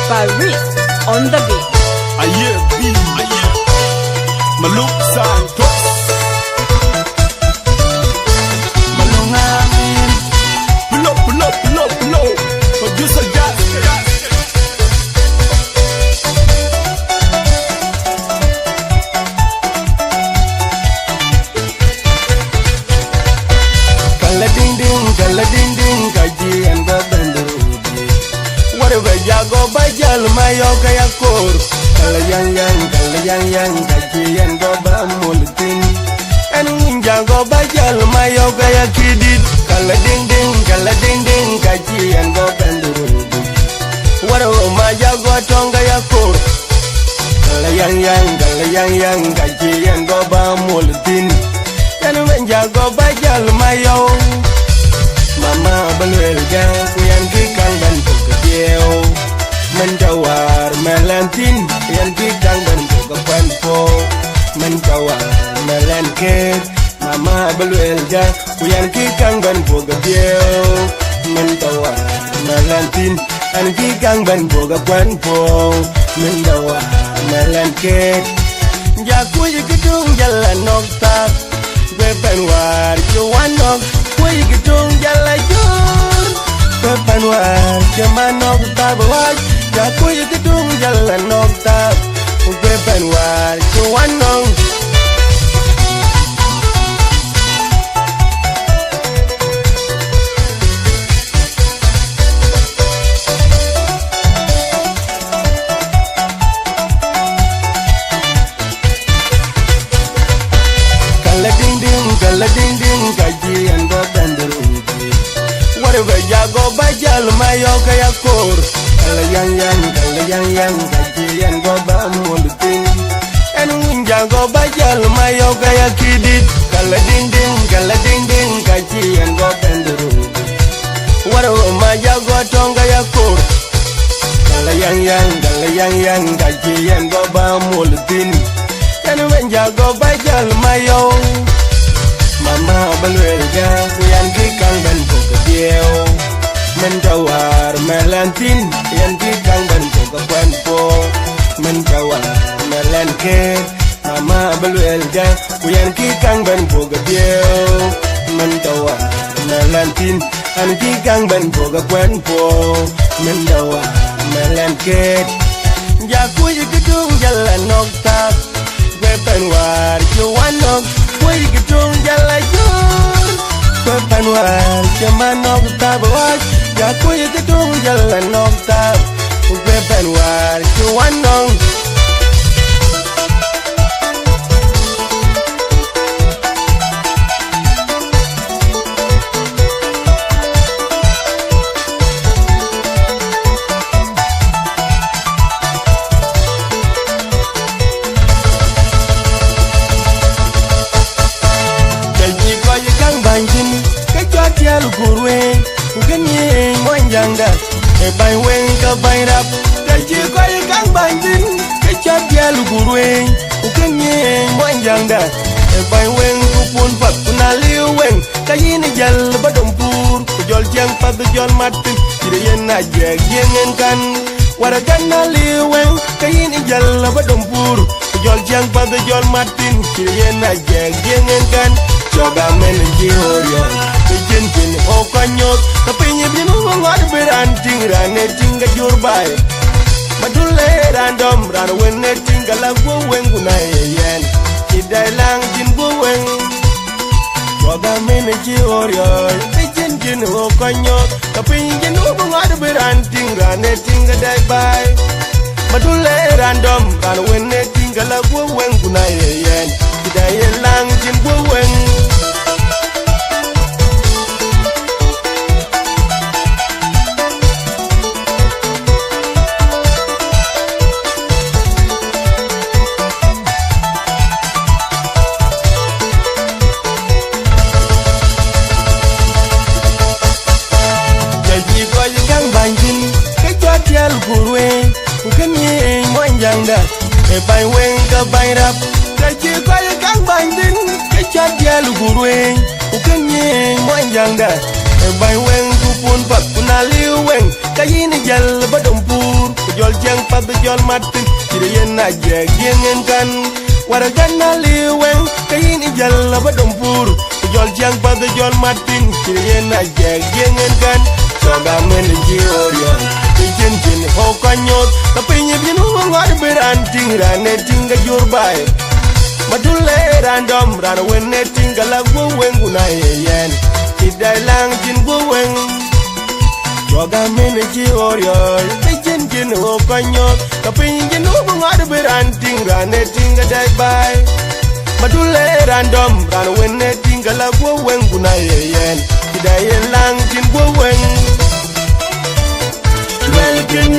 by Rick on the beat. Aye, Maluk Santos. Malungamin. Pull up. Producer Gas. Kala ding ding, kaji and babandurubi. Whatever jago bajal mayo kaya kor. Kala yang, kaji and babamulutin. And jago bajal mayo kaya kidit. Kala ding ding, kaji and babandurubi. Whatever my jago tonga ya kor. Kala yang, kaji and babamulutin. And jago bajal mayo. Mama belwelga kuyan kikang dan pokokyo mencawar melantin kuyan kikang dan pokokpanpo mencawar melanket. Mama belwelga kuyan kikang dan pokokyo mencawar melantin an kikang dan pokokpanpo mencawar melanket. Jaku gedung jalan noktak bepenwar cuanok. Wai gedung jalan jor Pepanuan kemanok tabawaj Jakui gedung jalan noktab Pepanuan cuanong. Kala ding ding kajian babandurubi. Whatever jago bajal mayo kaya kor. Kala yang, kajian babamulutin. And jago bajal mayo kaya kidit. Kala ding ding, kajian babandurubi. Whatever my jago tong kaya kor. Kala yang, kajian babamulutin. And jago bajal mayo. Mama belwelga kuyan kikang dan pokokyo mencawar melantin kuyan kikang dan pokokpanpo mencawar melanket. Mama belwelga kuyan kikang dan pokokyo mencawar melantin an kikang dan pokokpanpo mencawar melanket. Jaku gedung jalan noktak bepenwar cuanok. Wai gedung jalan jor Pepanuan kemanok tabawaj Jakui gedung jalan noktab Pepanuan cuanong. Kurwe uganye mwanjanga e bai wen ka bai rap taji ko kang bandin ke chabya lugurwe uganye mwanjanga e bai wen kupun pat kunali wen kayini jal badompur jol jang pad jol mat kire yen na jeg yengen kan wara ganali wen kayini jal badompur jol jang pad jol matin kire yen na jeg yengen kan coba men jihorio Jen o kanyot tapi nyebin ngod beranting rane tingga jurbai madule random ran wenne tingga lagu wengu na yen idai lang jin buwen coba men jihorio jen o kanyot tapi nyebin ngod beranting rane tingga dai bai madule random ran wenne tingga lagu wengu na yen idai lang jin buwen. Kurwe ukanye mwanjanga e bai wen ka bai rap taji ko kang bandin ke chabya lugurwe ukanye mwanjanga e bai wen kupun pat kunali wen kayini jal badompur jol pada jol matin kiri yen na jeg yengen kan wara ganna liwen kayin ijalla ba dompur jol jang pada jol matin kiri yen na jeg yengen kan soga men jiorion jen jen ho kanyot tapi nyebin ho ngad beranting rane tinga jurbai madule random rana wenne tinga lagu wengu na yen idai lang jin bu wen soga men jiorion jen jen ho kanyot tapi nyebin ho ngad beranting rane tinga dai bai madule random rana wenne tinga lagu wengu na yen idai lang jin bu wen Welcome